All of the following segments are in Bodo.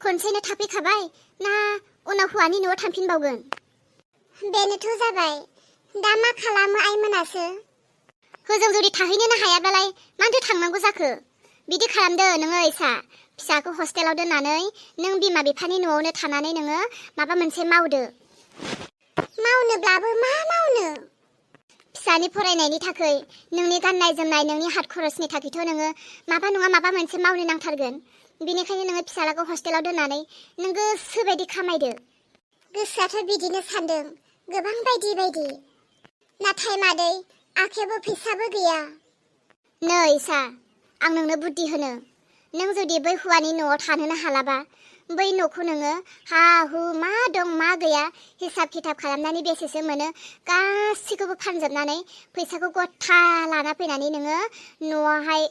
खनसेनो थाफैखाबाय ना उनाव हौवानि न'आव थांफिनबावगोन? बेनोथ' जाबाय। दा मा खालामो आइमोनासो? होजों जुदि थाहैनोनो हायाब्लालाय मानोथो थांनांगौ जाखो? बिदि खालामदो नोङो इसा। फिसाखौ हस्टेलाव दोननानै नों बिमा बिफानि न'आवनो थानानै नोङो माबा मोनसे मावदो। मावनोब्लाबो मा मावनो? फिसानि फरायनायनि थाखाय, नोंनि गाननाय जोमनाय, नोंनि हात खरसनि थाखायथ' नोङो माबा नङा माबा मोनसे मावनो नांथारगोन। बेनिखायनो नोङो फिसालाखौ हस्टेलाव दोननानै नों गोसो बायदि खामायदो। गोसोआथ' बिदिनो सान्दों, गोबां बायदि बायदि। नाथाय मादै, आखायावबो फैसाबो गैया। नै इसा, आं नोंनो बुद्धि होनो। नों जुदि बै हौवानि न'आव थानोनो हालाबा, बै न'खौ नोङो हा हु मा दं मा गैया हिसाब खिथाब खालामनानै बेसेसो मोनो गासिखौबो फानजोबनानै फैसाखौ गथा लाना फैनानै नोङो न'आवहाय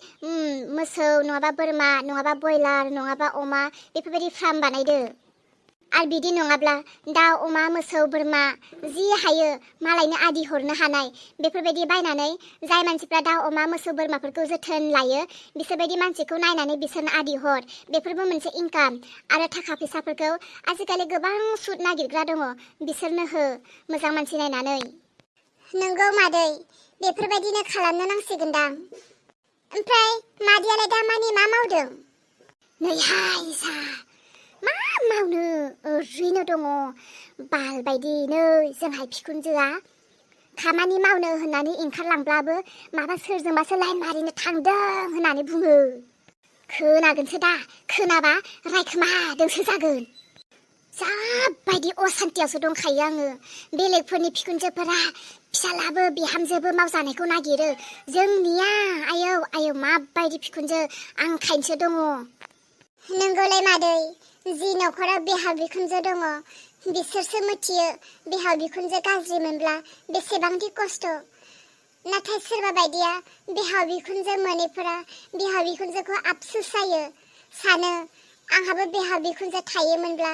मोसौ नङाबा बोरमा नङाबा बयलार नङाबा अमा बेफोरबायदि फार्म बानायदो। आरो बिदि नङाब्ला दाउ अमा मोसौ बोरमा जि हायो मालायनो आदि हरनो हानाय बेफोरबायदि बायनानै जाय मानसिफ्रा दाउ अमा मोसौ बोरमाफोरखौ जोथोन लायो बिसोरबायदि मानसिखौ नायनानै बिसोरनो आदि हर। बेफोरबो मोनसे इनकाम। आरो थाखा फैसाफोरखौ आजिखालि गोबां सुद नागिरग्रा दङ, बिसोरनो हो मोजां मानसि नायनानै। नंगौ मादै, बेफोरबायदिनो खालामनो नांसिगोनदां। ओमफ्राय मादैयालाय दामानि मा मावदों? नैहाय इसा, मा मावनो ओरैनो दङ बाल बायदि। नै जोंहाय बिखुनजोआ खामानि मावनो होननानै ओंखारलांब्लाबो माबा सोरजोंबासो लाइन मारिनो थांदों होननानै बुङो। खोनागोनसो दा, खोनाबा रायखोमादोंसो जागोन। जाबायदि असान्तियावसो दंखायो आङो। बेलेगफोरनि बिखुनजोफोरा फिसालाबो बिहामजोबो मावजानायखौ नागिरो। जोंनिया आयौ आयौ माबायदि बिखुनजो आंखायनोसो दङ। नंगौलाय मादै, जि न'खराव बिहाव बिखुनजो दङ बिसोरसो मिथियो बिहाव बिखुनजो गाज्रि मोनब्ला बेसेबांदि खस्थ'। नाथाय सोरबा बायदिया बिहाव बिखुनजो मोनैफोरा बिहाव बिखुनजोखौ आफसुस जायो, सानो आंहाबो बिहाव बिखुनजो थायोमोनब्ला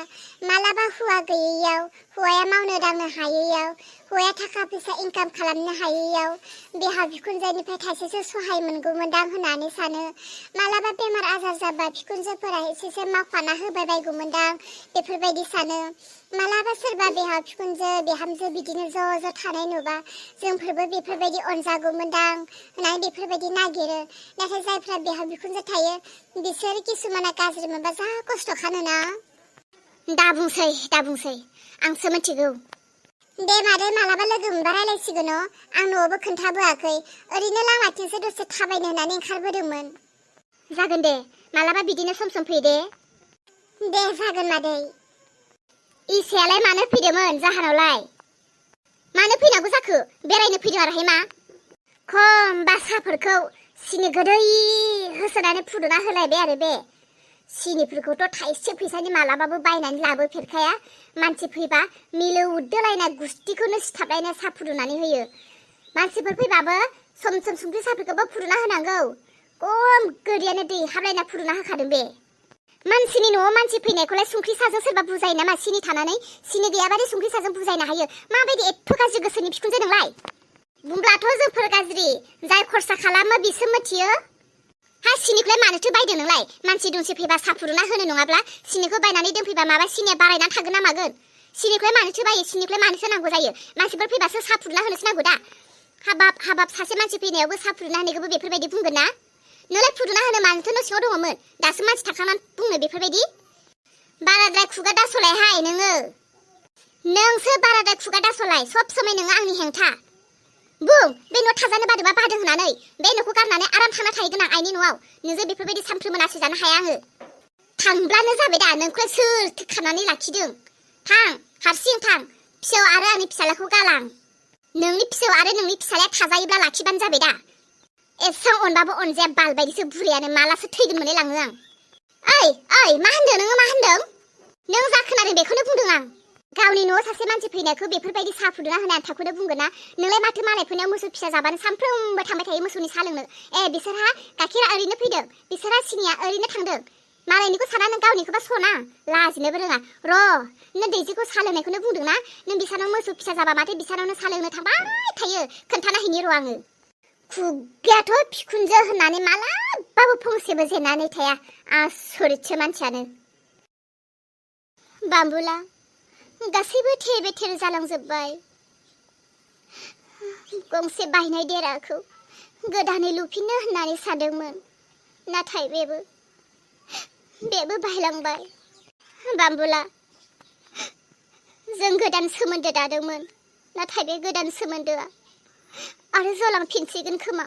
मालाबा हौवा गैयैयाव, हौवाया मावनो दांनो हायैयाव, हौवाया थाखा फैसा इनकाम खालामनो हायैयाव बिहाव बिखुनजोनिफ्राय थाइसेसो सहाय मोनगौमोनदां होननानै सानो। मालाबा बेमार आजार जाबा बिखुनजोफोरा एसेसो मावफाना होबाय बायगौमोनदां बेफोरबायदि सानो। मालाबा सोरबा बिहाव बिखुनजो बिहामजो बिदिनो ज' ज' थानाय नुबा जोंफोरबो बेफोरबायदि अनजागौमोनदां होननानै बेफोरबायदि नागिरो। नाथाय जायफ्रा बिहाव बिखुनजो थायो बिसोर किसुमाना गाज्रि मोनबा जा खस्थ' खानोना। दा बुंसै आंसो मिथिगौ। दे मादै, मालाबा लोगो मोनबा रायलायसिगोन। आं न'आवबो खोन्थाबोआखै, ओरैनो लामाथिंसो दसे थाबायनो होननानै ओंखारबोदोंमोन। जागोन दे, मालाबा बिदिनो सम सम फै दे। दे जागोन मादै। इसायालाय मानो फैदोंमोन जाहानावलाय? मानो फैनांगौ जाखो? बेरायनो फैदों आरोहाय मा? खम बासाफोरखौ सिनि गोदै होसोनानै फुदुंना होलायबाय आरो बे। सिनिफोरखौथ' थाइसे फैसानि मालाबाबो बायनानै लाबोफेरखाया। मानसि फैबा मिलौदोलायना गुस्थिखौनो सिथाबलायना साहा फुदुंनानै होयो। मानसिफोर फैबाबो सम सम संख्रि साहाफोरखौबो फुदुंना होनांगौ। खम गोदैयानो दै हाबलायना फुदुंना होखादों बे। मानसिनि न'आव मानसि फैनायखौलाय संख्रि साहाजों सोरबा बुजायो नामा? सिनि थानानै सिनि गैयाबादि संख्रि साहाजों बुजायनो हायो। माबायदि एथ' गाज्रि गोसोनि बिखुनजो नोंलाय? बुंब्लाथ' जोंफोर गाज्रि, जाय खरसा खालामो बिसो मिथियो। हा, सिनिखौलाय मानोथो बायदों नोंलाय? मानसि दुमसि फैबा साहा फुदुंना होनो नङाब्ला सिनिखौ बायनानै दोनफैबा माबा सिनिया बारायनानै थागोन ना मागोन? सिनिखौलाय मानोथो बायो? सिनिखौलाय मानोथो नांगौ जायो? मानसिफोर फैबासो साहा फुदुंना होनोसो नांगौ दा। हाबाब सासे मानसि फैनायावबो साहा फुदुंना होनायखौबो बेफोरबायदि बुंगोन ना? नोंलाय फुदुंना होनो मानोथो न' सिङाव दङमोन? दासो मानसि थाखांनानै बुंनो बेफोरबायदि? बाराद्राय खुगा दासलायहाय नोङो। नोंसो बाराद्राय खुगा दासलाय, सब समाय नोङो आंनि हेंथा। बुं, बे न' थाजानो बादोंबा बादों होननानै बे न'खौ गारनानै आराम थांना थाहैगोन आं आइनि न'आव। नोंजों बेफोरबायदि सानफ्रोमबो नासयजानो हाया आङो। थांब्लानो जाबाय दा, नोंखौलाय सोर खानानै लाखिदों? थां, हारसिं थां, फिसौ आरो आंनि फिसालाखौ गालां। नोंनि फिसौ आरो नोंनि फिसालाया थाजायोब्ला लाखिबानो जाबाय दा। एसां अनबाबो अनजाया बाल बायदिसो बुरैयानो, मालासो थैगोन मोनलाय लाङो आं। ओइ मा होनदों नोङो? मा होनदों? नों जा खोनादों बेखौनो बुंदों आं। गावनि न'आव सासे मानसि फैनायखौ बेफोरबायदि साहा फुदुंना होनाय आन्थाखौनो बुंगोन ना? नोंलाय माथो मालायफोरनियाव मोसौ फिसा जाबानो सानफ्रोमबो थांबाय थायो मोसौनि साहा लोंनो। बिसोरहा गाइखेरा ओरैनो फैदों, बिसोरहा सिनिया ओरैनो थांदों। मालायनिखौ साना नों गावनिखौबा सना, लाजिनोबो रोङा। नों दैजिखौ साहा लोंनायखौनो बुंदों ना? नों बिसानाव मोसौ फिसा जाबा माथो बिसानावनो साहा लोंनो थांबाय थायो। खोन्थाना हैनि र' आङो। खुगायाथ' बिखुनजो होननानै मालाबाबो फंसेबो जेननानै थाया। आसरितसो मानसियानो। बाम्बुला गासैबो थेर बेथेर जालांजोब्बाय। गंसे बायनाय देराखौ गोदानै लुफिननो होननानै सानदोंमोन, नाथाय बेबो बायलांबाय। बाम्बुला जों गोदान सोमोन्दो दादोंमोन, नाथाय बे गोदान सोमोन्दोआ आरो जलांफिनसिगोन खोमा।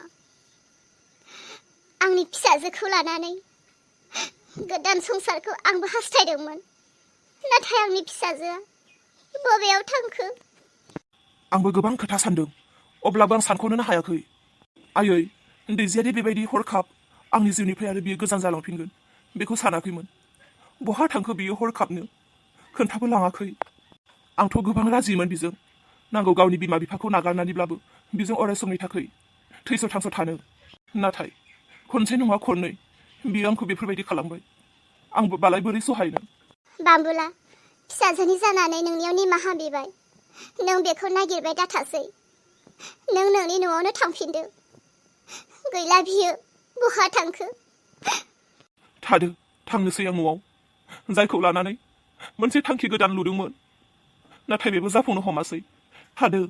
आंनि फिसाजोखौ लानानै गोदान संसारखौ आंबो हास्थायदोंमोन, नाथाय आंनि फिसाजोआ बबेयाव थांखो? आंबो गोबां खोथा सानदों, अब्लाबो आं सानख'नोनो हायाखै। आयै, दैजियादि बेबायदि हरखाब आंनि जिउनिफ्राय आरो बियो गोजान जालांफिनगोन बेखौ सानाखैमोन। बहा थांखो बियो हरखाबनो? खोन्थाबो लाङाखै। आंथ' गोबां राजिमोन बिजों, नांगौ गावनि बिमा बिफाखौ नागारनानैब्लाबो बिजों अराय समनि थाखाय थैस' थांस' थानो। नाथाय खनसे नङा खननै बियो आंखौ बेफोरबायदि खालामबाय। आंबो बालाय बोरै सहायनो? बाम्बुला फिसाजोनि जानानै नोंनियाव निमाहा बिबाय। नों बेखौ नागिरबाय दाथासै। नों नोंनि न'आवनो थांफिनदो। गैला बियो, बहा थांखो? थादो, थांनोसै आं न'आव, जायखौ लानानै मोनसे थांखि गोदान लुदोंमोन, नाथाय बेबो जाफुंनो हमासै। थादो।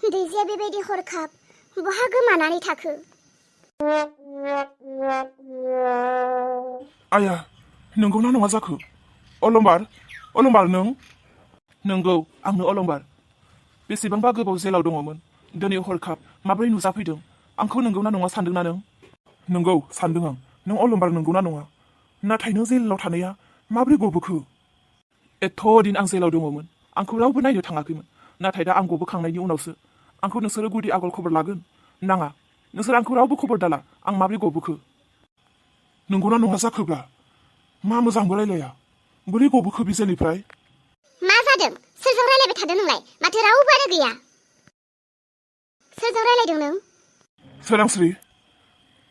दैजिया बेबायदि हरखाब बहा गोमानानै थाखो? आया, नंगौना नङा जाखो? अलंबार नों? नंगौ, आंनो अलंबार। बेसेबांबा गोबाव जेलाव दङमोन, दिनै हरखाब माबोरै नुजाफैदों? आंखौ नंगौना नङा सानदोंना नों? नंगौ, सानदों आं। नों अलंबार नंगौना नङा? नाथाय नों जेलाव थानाया माबोरै गबोखो? एथ' दिन आं जेलाव दङमोन, आंखौ रावबो नायनो थाङाखैमोन। नाथाय दा आं गबोखांनायनि उनावसो आंखौ नोंसोरो गुदि आगल खबर लागोन? नाङा, नोंसोर आंखौ रावबो खबर दाला आं माबोरै गबोखो। नंगौना नङा जाखोब्ला? मा मोजांबो रायलाया, बोरै गबोखो बे जेलनिफ्राय? मा जादों? सोरजों रायलायबाय थादों नोंलाय? माथो रावबोआनो गैया। सोरजों रायलायदों नों? सोरांस्रि,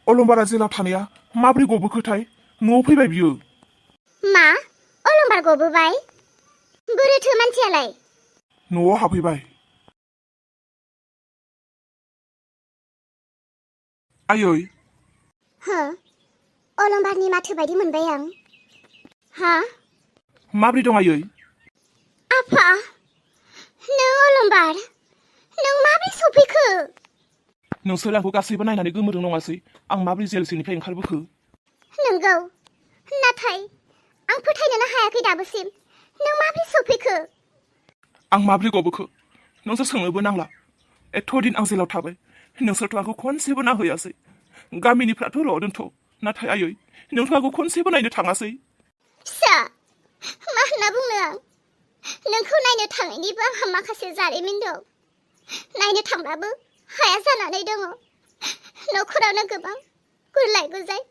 अलंबारा जेलाव थानाया माबोरै गबोखोथाय? न'आव फैबाय बियो। मा? अलंबार गबोबाय? बोरोथो मानसियालाय? न'आव हाबफैबाय। आयै। हो? अलंबारनि माथो बायदि मोनबाय आं। हा? माबोरै दं आयै? आफा, नों अलंबार? नों माबोरै सफैखो? नोंसोर आंखौ गासैबो नायनानै गोमोदों नङासै आं माबोरै जेल सिंनिफ्राय ओंखारबोखो? नंगौ, नाथाय आं फोथायनोनो हायाखै दाबोसिम। नों माबोरै सफैखो? आं माबोरै गबोखो? नोंसोर सोंनोबो नांला। एथ' दिन आं जेलाव थाबाय, नोंसोरथ' आंखौ खनसेबो नाहैयासै। गामिनिफ्राथ' र' दोनथ', नाथाय आयै, नोंथ' आंखौ खनसेबो नायनो थाङासै। फिसा, मा होनना बुंनो आं? नोंखौ नायनो थाङैनिबो आंहा माखासे जारिमिन दं। नायनो थांब्लाबो हाया जानानै दङ। न'खरावनो गोबां गुरलाय गुजाय,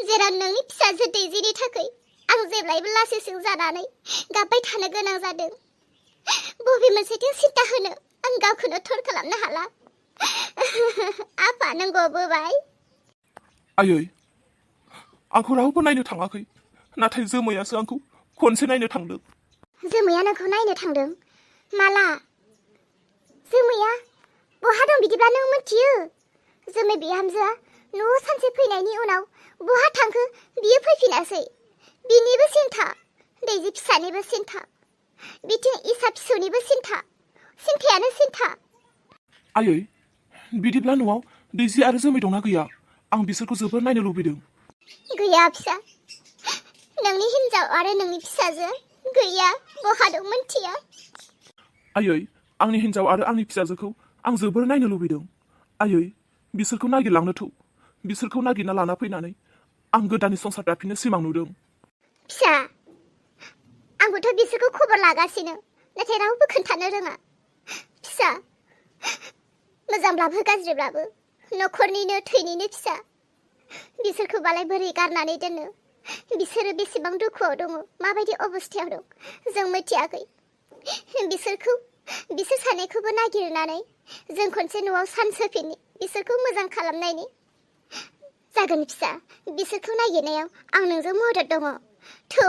जेराव नोंनि फिसाजो दैजिनि थाखाय आं जेब्लायबो लासिंसिं जानानै गाबबाय थानो गोनां जादों। बबे मोनसेथिं सिन्था होनो आं गावखौनो थर खालामनो हाला। आफा, नों गबोबाय? आयै, आंखौ रावबो नायनो थाङाखै, नाथाय जोमैयासो आंखौ खनसे नायनो थांदों। जोमैया नोंखौ नायनो थांदों? माला? जोमैया बहा दं बिदिब्ला नों मिथियो? जोमै बिहामजोआ न'आव सानसे फैनायनि उनाव बहा थांखो बियो फैफिनासै। बिनिबो सिन्था, दैजि फिसानिबो सिन्था, बिथिं इसा फिसौनिबो सिन्था, सिन्थायानो सिन्था। आयै, बिदिब्ला न'आव दैजि आरो जोमै दंना गैया? आं बिसोरखौ जोबोर नायनो लुबैदों। गैया फिसा, नोंनि हिन्जाव आरो नोंनि फिसाजो गैया। बहा दं मोनथिया। आयै, आंनि हिन्जाव आरो आंनि फिसाजोखौ आं जोबोर नायनो लुबैदों। आयै, बिसोरखौ नागिरलांनो थौ। बिसोरखौ नागिरना लाना फैनानै आं गोदाननि संसार दाफिननो सिमां नुदों। फिसा, आंबोथ' बिसोरखौ खबर लागासिनो, नाथाय रावबो खोन्थानो रोङा। फिसा, मोजांब्लाबो गाज्रिब्लाबो न'खरनिनो थैनिनो फिसा। बिसोरखौबालाय बोरै गारनानै दोननो? बिसोरो बेसेबां दुखुआव दङ, माबायदि अबस्थायाव दं जों मिथियाखै। बिसोर सानैखौबो नागिरनानै जों खनसे न'आव सान्स होफिननि, बिसोरखौ मोजां खालामनायनि। जागोन फिसा, बिसोरखौ नागिरनायाव आं नोंजों मदद दङ। थौ